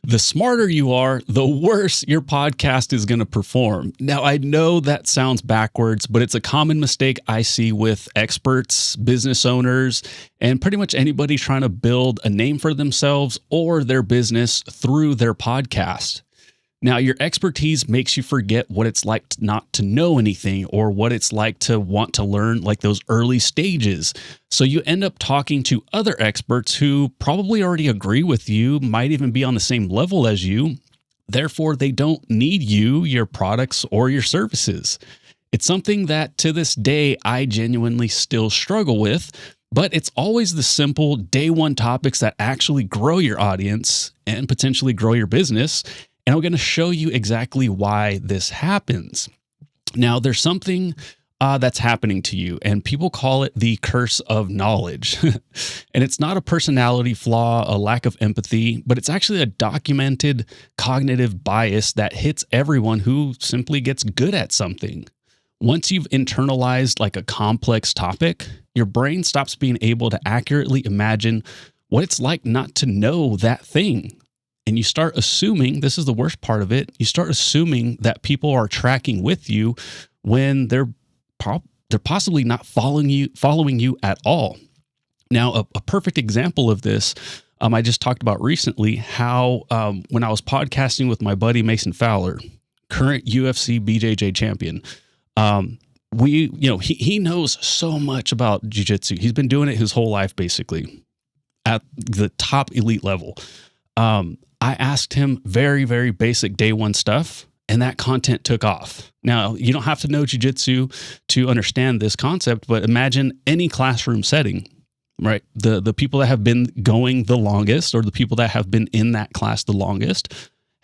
The smarter you are, the worse your podcast is going to perform. Now, I know that sounds backwards, but it's a common mistake I see with experts, business owners, and pretty much anybody trying to build a name for themselves or their business through their podcast. Now, your expertise makes you forget what it's like not to know anything or what it's like to want to learn, like those early stages. So you end up talking to other experts who probably already agree with you, might even be on the same level as you. Therefore, they don't need you, your products, or your services. It's something that to this day, I genuinely still struggle with, but it's always the simple day one topics that actually grow your audience and potentially grow your business. And I'm going to show you exactly why this happens. Now, there's something that's happening to you, and people call it the curse of knowledge. And it's not a personality flaw, a lack of empathy, but it's actually a documented cognitive bias that hits everyone who simply gets good at something. Once you've internalized like a complex topic, your brain stops being able to accurately imagine what it's like not to know that thing. And you start assuming, this is the worst part of it, you start assuming that people are tracking with you when they're possibly not following you at all. Now, a perfect example of this, I just talked about recently how when I was podcasting with my buddy Mason Fowler, current UFC BJJ champion, he knows so much about jiu-jitsu. He's been doing it his whole life, basically, at the top elite level. I asked him very, very basic day one stuff, and that content took off. Now, you don't have to know jiu-jitsu to understand this concept, but imagine any classroom setting, right? The people that have been going the longest, or the people that have been in that class the longest,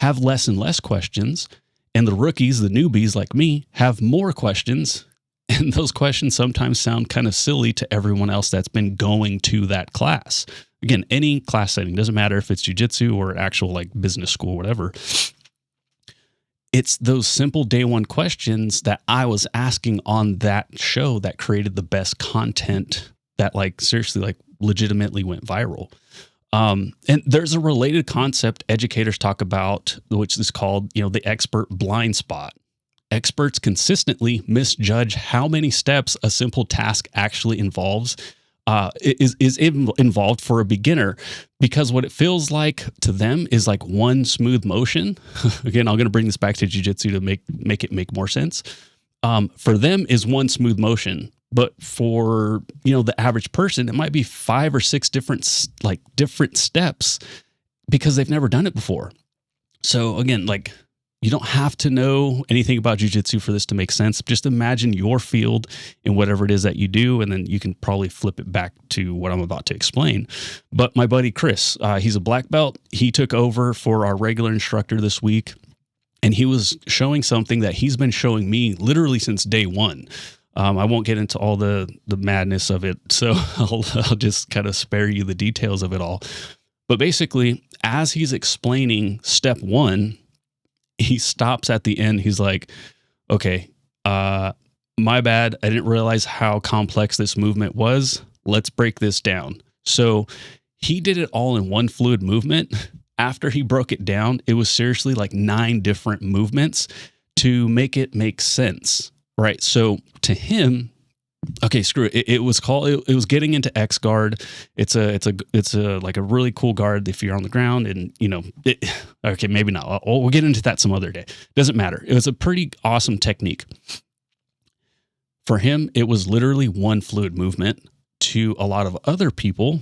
have less and less questions. And the rookies, the newbies like me, have more questions. And those questions sometimes sound kind of silly to everyone else that's been going to that class. Again, any class setting, doesn't matter if it's jiu-jitsu or actual like business school, whatever. It's those simple day one questions that I was asking on that show that created the best content that like seriously, like legitimately went viral. And there's a related concept educators talk about, which is called, the expert blind spot. Experts consistently misjudge how many steps a simple task actually involves. Is involved for a beginner, because what it feels like to them is like one smooth motion. Again, I'm going to bring this back to jiu-jitsu to make it make more sense. For them is one smooth motion, but for the average person, it might be 5 or 6 different steps because they've never done it before. So again, you don't have to know anything about jiu-jitsu for this to make sense. Just imagine your field and whatever it is that you do, and then you can probably flip it back to what I'm about to explain. But my buddy Chris, he's a black belt. He took over for our regular instructor this week, and he was showing something that he's been showing me literally since day one. I won't get into all the madness of it, so I'll just kind of spare you the details of it all. But basically, as he's explaining step 1, he stops at the end. He's like, okay, my bad. I didn't realize how complex this movement was. Let's break this down. So he did it all in one fluid movement. After he broke it down, it was seriously like 9 different movements to make it make sense, right? So to him, okay, screw it. It was getting into X guard. It's a like a really cool guard if you're on the ground, and okay, maybe not. We'll get into that some other day. Doesn't matter. It was a pretty awesome technique. For him, it was literally one fluid movement. To a lot of other people,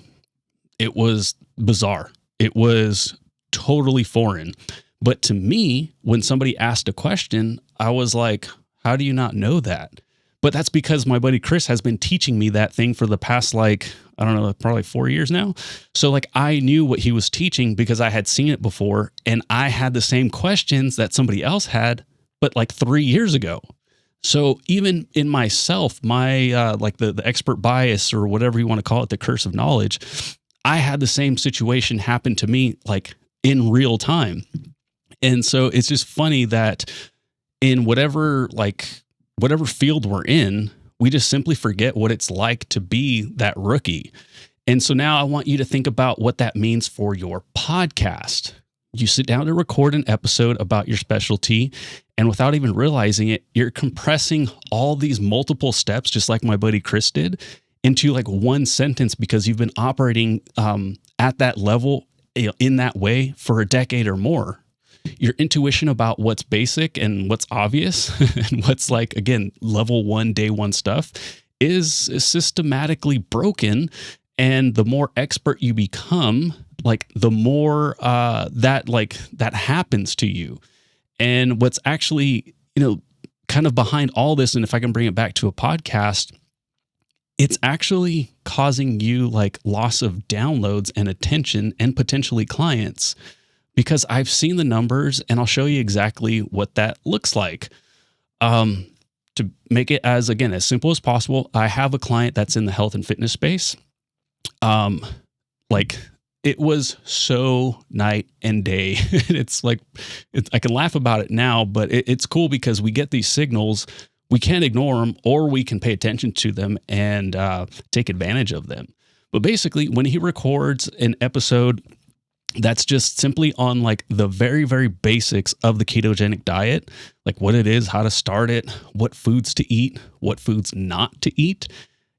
it was bizarre. It was totally foreign. But to me, when somebody asked a question, I was like, how do you not know that? But that's because my buddy Chris has been teaching me that thing for the past, probably 4 years now. So I knew what he was teaching because I had seen it before, and I had the same questions that somebody else had, but 3 years ago. So even in myself, my the expert bias, or whatever you want to call it, the curse of knowledge, I had the same situation happen to me in real time. And so it's just funny that in whatever field we're in, we just simply forget what it's like to be that rookie. And so now I want you to think about what that means for your podcast. You sit down to record an episode about your specialty, and without even realizing it, you're compressing all these multiple steps, just like my buddy Chris did, into like one sentence because you've been operating at that level in that way for a decade or more. Your intuition about what's basic and what's obvious and what's like, again, level one, day one stuff is systematically broken. And the more expert you become, like the more that happens to you. And what's actually, kind of behind all this, and if I can bring it back to a podcast, it's actually causing you like loss of downloads and attention and potentially clients, because I've seen the numbers and I'll show you exactly what that looks like. To make it as simple as possible, I have a client that's in the health and fitness space. It was so night and day. I can laugh about it now, but it's cool because we get these signals. We can't ignore them, or we can pay attention to them and take advantage of them. But basically, when he records an episode that's just simply on like the very, very basics of the ketogenic diet, like what it is, how to start it, what foods to eat, what foods not to eat.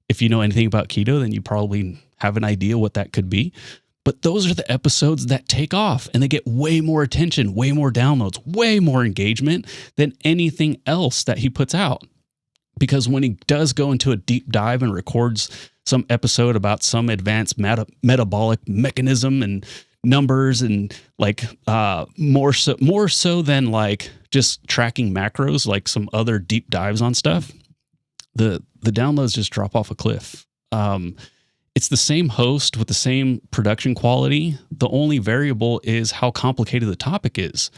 If you know anything about keto, then you probably have an idea what that could be. But those are the episodes that take off and they get way more attention, way more downloads, way more engagement than anything else that he puts out. Because when he does go into a deep dive and records some episode about some advanced metabolic mechanism and numbers and like more so than like just tracking macros, like some other deep dives on stuff, the downloads just drop off a cliff. It's the same host with the same production quality. The only variable is how complicated the topic is.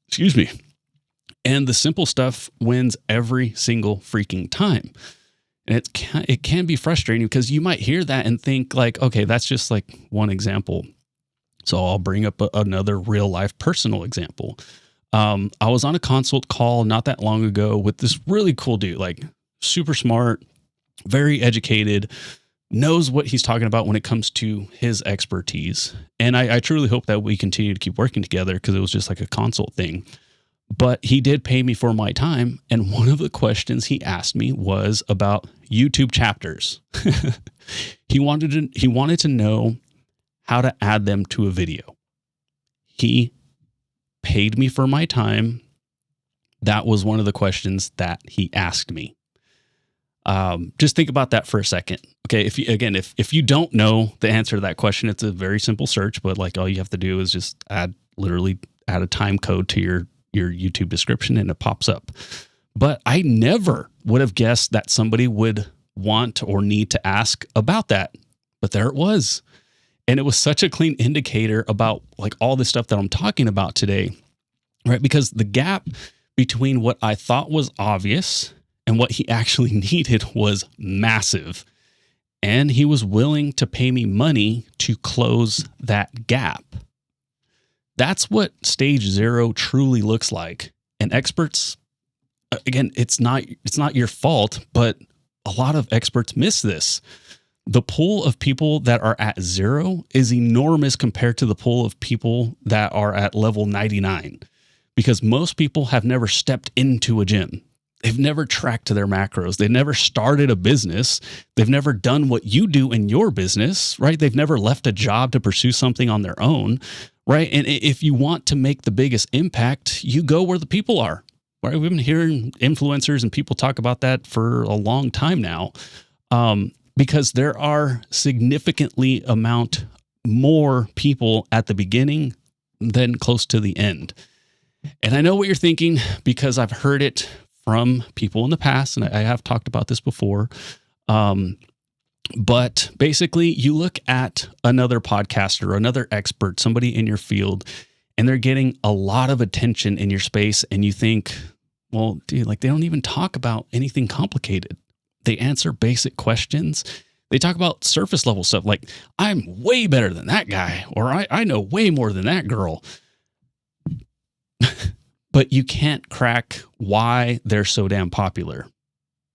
Excuse me. And the simple stuff wins every single freaking time. And it can be frustrating because you might hear that and think like, okay, that's just like one example. So I'll bring up another real life personal example. I was on a consult call not that long ago with this really cool dude, like super smart, very educated, knows what he's talking about when it comes to his expertise. And I truly hope that we continue to keep working together because it was just like a consult thing. But he did pay me for my time. And one of the questions he asked me was about YouTube chapters. He wanted to know how to add them to a video. He paid me for my time. That was one of the questions that he asked me. Just think about that for a second. Okay. If you don't know the answer to that question, it's a very simple search, but like all you have to do is just add a time code to your YouTube description and it pops up. But I never would have guessed that somebody would want or need to ask about that. But there it was. And it was such a clean indicator about like all this stuff that I'm talking about today, right? Because the gap between what I thought was obvious and what he actually needed was massive. And he was willing to pay me money to close that gap. That's what stage 0 truly looks like. And experts, again, it's not your fault, but a lot of experts miss this. The pool of people that are at 0 is enormous compared to the pool of people that are at level 99, because most people have never stepped into a gym. They've never tracked their macros. They've never started a business. They've never done what you do in your business, right? They've never left a job to pursue something on their own, right? And if you want to make the biggest impact, you go where the people are, right? We've been hearing influencers and people talk about that for a long time now, because there are significantly amount more people at the beginning than close to the end. And I know what you're thinking because I've heard it from people in the past, and I have talked about this before. But basically, you look at another podcaster, another expert, somebody in your field, and they're getting a lot of attention in your space, and you think, well, dude, like they don't even talk about anything complicated. They answer basic questions. They talk about surface level stuff like, I'm way better than that guy, or I know way more than that girl. But you can't crack why they're so damn popular.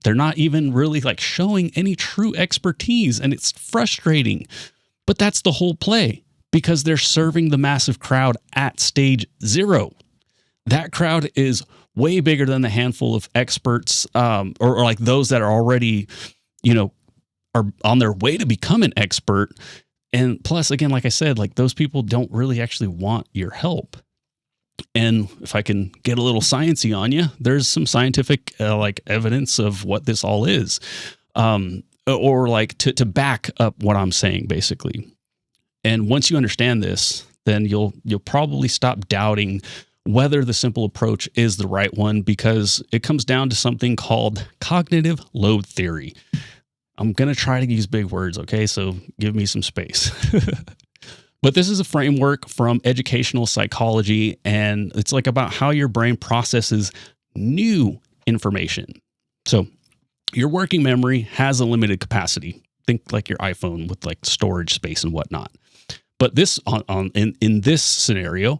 They're not even really like showing any true expertise, and it's frustrating. But that's the whole play. because they're serving the massive crowd at stage 0. That crowd is way bigger than the handful of experts, or like those that are already, are on their way to become an expert. And plus, again, like I said, like those people don't really actually want your help. And if I can get a little sciencey on you, there's some scientific like evidence of what this all is, or like to back up what I'm saying, basically. And once you understand this, then you'll probably stop doubting whether the simple approach is the right one, because it comes down to something called cognitive load theory. I'm going to try to use big words, okay? So give me some space. But this is a framework from educational psychology, and it's like about how your brain processes new information. So your working memory has a limited capacity. Think like your iPhone with like storage space and whatnot. But this in this scenario,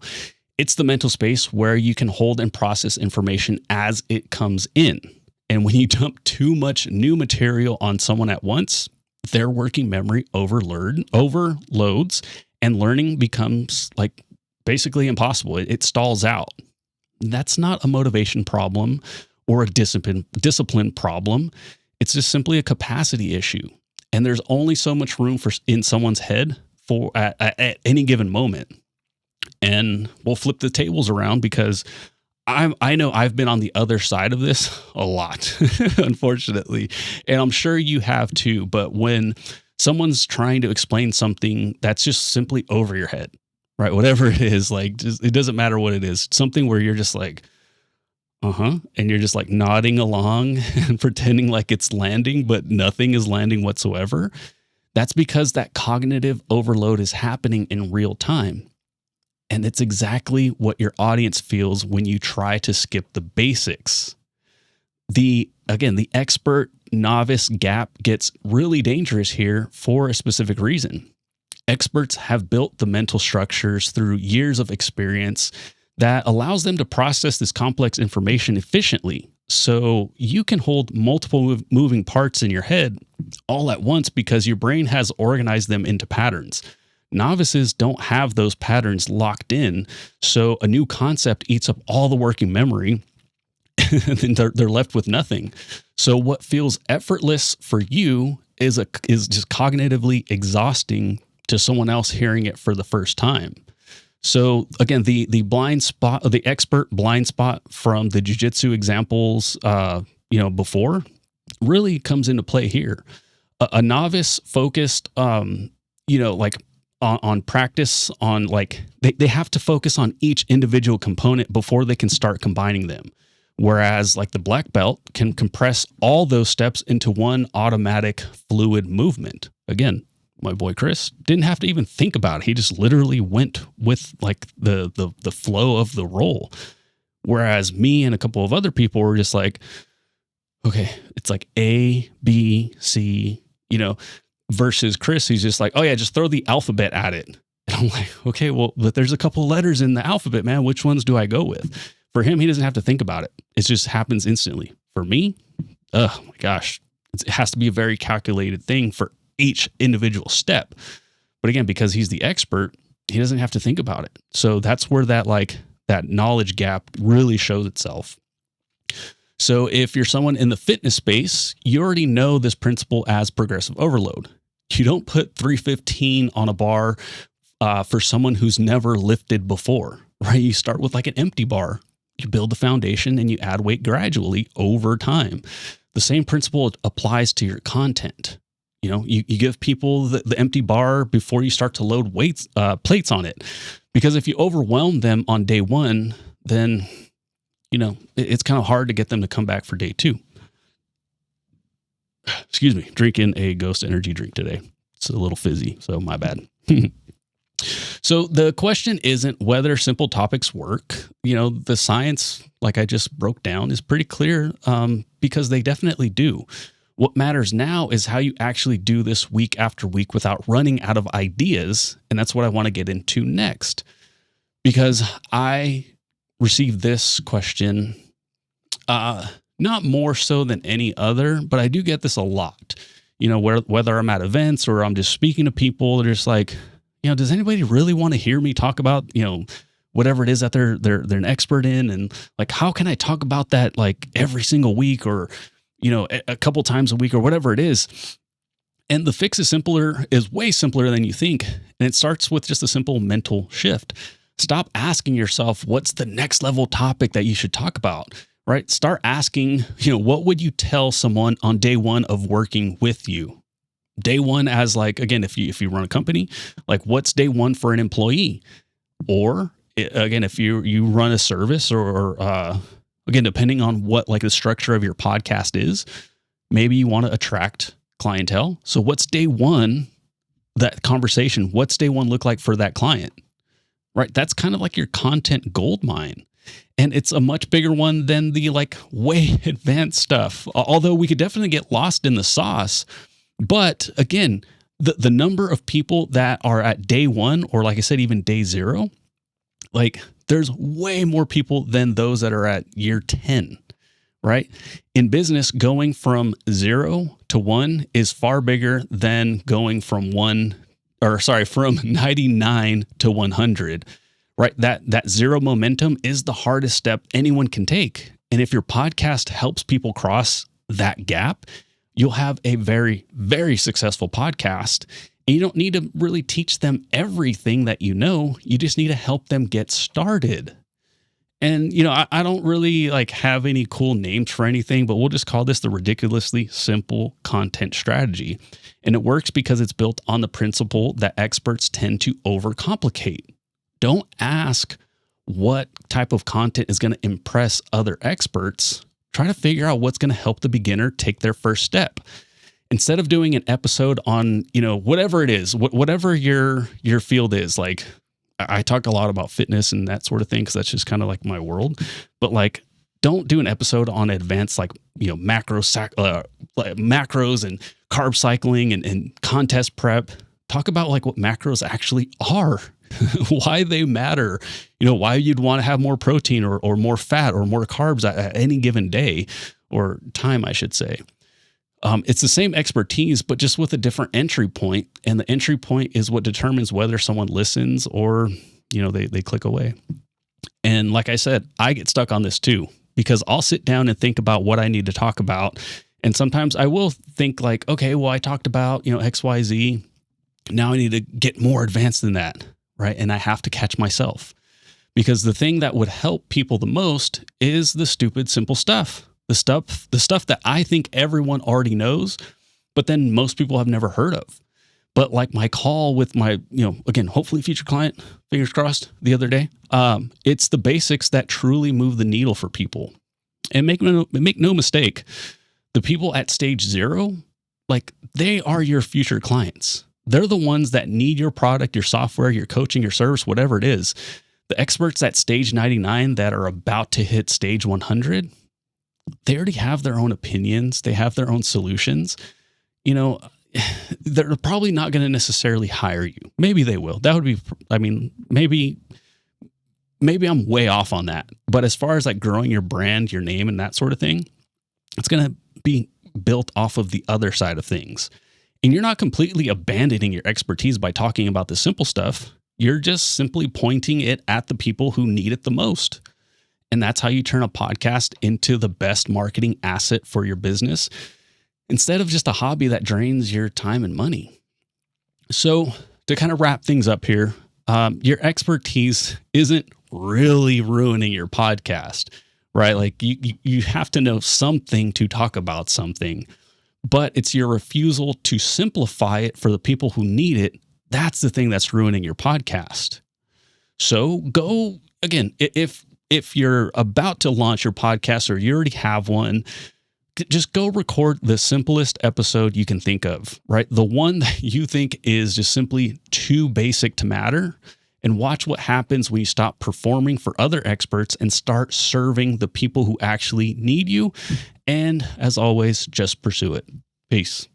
it's the mental space where you can hold and process information as it comes in. And when you dump too much new material on someone at once, their working memory overloads, and learning becomes like basically impossible. It stalls out. That's not a motivation problem or a discipline problem. It's just simply a capacity issue. And there's only so much room in someone's head for at any given moment. And we'll flip the tables around, because I know I've been on the other side of this a lot, unfortunately, and I'm sure you have too. But when someone's trying to explain something that's just simply over your head, right? Whatever it is, like it doesn't matter what it is, something where you're just like, and you're just like nodding along and pretending like it's landing, but nothing is landing whatsoever. That's because that cognitive overload is happening in real time. And it's exactly what your audience feels when you try to skip the basics. The expert novice gap gets really dangerous here for a specific reason. Experts have built the mental structures through years of experience that allows them to process this complex information efficiently. So you can hold multiple moving parts in your head all at once because your brain has organized them into patterns. Novices don't have those patterns locked in, so a new concept eats up all the working memory, and then they're left with nothing. So what feels effortless for you is just cognitively exhausting to someone else hearing it for the first time. So again, the blind spot, the expert blind spot from the jiu-jitsu examples, before, really comes into play here. A novice focused, on practice, on like they have to focus on each individual component before they can start combining them. Whereas like the black belt can compress all those steps into one automatic fluid movement. Again, my boy Chris didn't have to even think about it. He just literally went with like the flow of the role. Whereas me and a couple of other people were just like, okay, it's like A, B, C, versus Chris, who's just like, oh yeah, just throw the alphabet at it. And I'm like, okay, well, but there's a couple of letters in the alphabet, man. Which ones do I go with? For him, he doesn't have to think about it. It just happens instantly. For me, oh my gosh, it has to be a very calculated thing for each individual step. But again, because he's the expert, he doesn't have to think about it. So that's where that knowledge gap really shows itself. So if you're someone in the fitness space, you already know this principle as progressive overload. You don't put 315 on a bar for someone who's never lifted before, right? You start with like an empty bar. You build the foundation and you add weight gradually over time. The same principle applies to your content. You give people the empty bar before you start to load plates on it. Because if you overwhelm them on day one, then it's kind of hard to get them to come back for day 2. Excuse me, drinking a Ghost energy drink today. It's a little fizzy, so my bad. So the question isn't whether simple topics work. The science, like I just broke down, is pretty clear because they definitely do. What matters now is how you actually do this week after week without running out of ideas. And that's what I want to get into next. Because I received this question, not more so than any other, but I do get this a lot. Whether I'm at events or I'm just speaking to people, they're just like, does anybody really want to hear me talk about, whatever it is that they're an expert in? And like, how can I talk about that like every single week or, a couple times a week or whatever it is? And the fix is way simpler than you think. And it starts with just a simple mental shift. Stop asking yourself, what's the next level topic that you should talk about, right? Start asking, what would you tell someone on day one of working with you? Day one as like, again, if you run a company, like what's day one for an employee? Or again, if you run a service or again, depending on what like the structure of your podcast is, maybe you want to attract clientele. So what's day one, that conversation, what's day one look like for that client, right? That's kind of like your content gold mine. And it's a much bigger one than the like way advanced stuff. Although we could definitely get lost in the sauce. But again, the number of people that are at day one, or like I said, even day zero, like there's way more people than those that are at year 10, right? In business, going from 0 to 1 is far bigger than going from from 99 to 100, right? That zero momentum is the hardest step anyone can take. And if your podcast helps people cross that gap, you'll have a very, very successful podcast. And you don't need to really teach them everything that you know. You just need to help them get started. And, I don't really like have any cool names for anything, but we'll just call this the ridiculously simple content strategy. And it works because it's built on the principle that experts tend to overcomplicate. Don't ask what type of content is going to impress other experts. Try to figure out what's going to help the beginner take their first step. Instead of doing an episode on, whatever it is, whatever your field is, like I talk a lot about fitness and that sort of thing because that's just kind of like my world. But like, don't do an episode on advanced like macros and carb cycling and contest prep. Talk about like what macros actually are, why they matter, why you'd want to have more protein or more fat or more carbs at any given day or time, I should say. It's the same expertise, but just with a different entry point. And the entry point is what determines whether someone listens or, they click away. And like I said, I get stuck on this too, because I'll sit down and think about what I need to talk about. And sometimes I will think like, okay, well, I talked about, X, Y, Z. Now I need to get more advanced than that, right? And I have to catch myself because the thing that would help people the most is the stupid, simple stuff. The stuff that I think everyone already knows, but then most people have never heard of. But like my call with my, again, hopefully future client, fingers crossed, the other day, it's the basics that truly move the needle for people. And make no mistake, the people at stage 0, like they are your future clients. They're the ones that need your product, your software, your coaching, your service, whatever it is. The experts at stage 99 that are about to hit stage 100, they already have their own opinions. They have their own solutions. They're probably not going to necessarily hire you. Maybe they will. That would be, maybe I'm way off on that. But as far as like growing your brand, your name and that sort of thing, it's going to be built off of the other side of things. And you're not completely abandoning your expertise by talking about the simple stuff. You're just simply pointing it at the people who need it the most. And that's how you turn a podcast into the best marketing asset for your business instead of just a hobby that drains your time and money. So to kind of wrap things up here, your expertise isn't really ruining your podcast, right? Like you have to know something to talk about something, but it's your refusal to simplify it for the people who need it. That's the thing that's ruining your podcast. So go again, if you're about to launch your podcast or you already have one, just go record the simplest episode you can think of, right? The one that you think is just simply too basic to matter, and watch what happens when you stop performing for other experts and start serving the people who actually need you. And as always, just pursue it. Peace.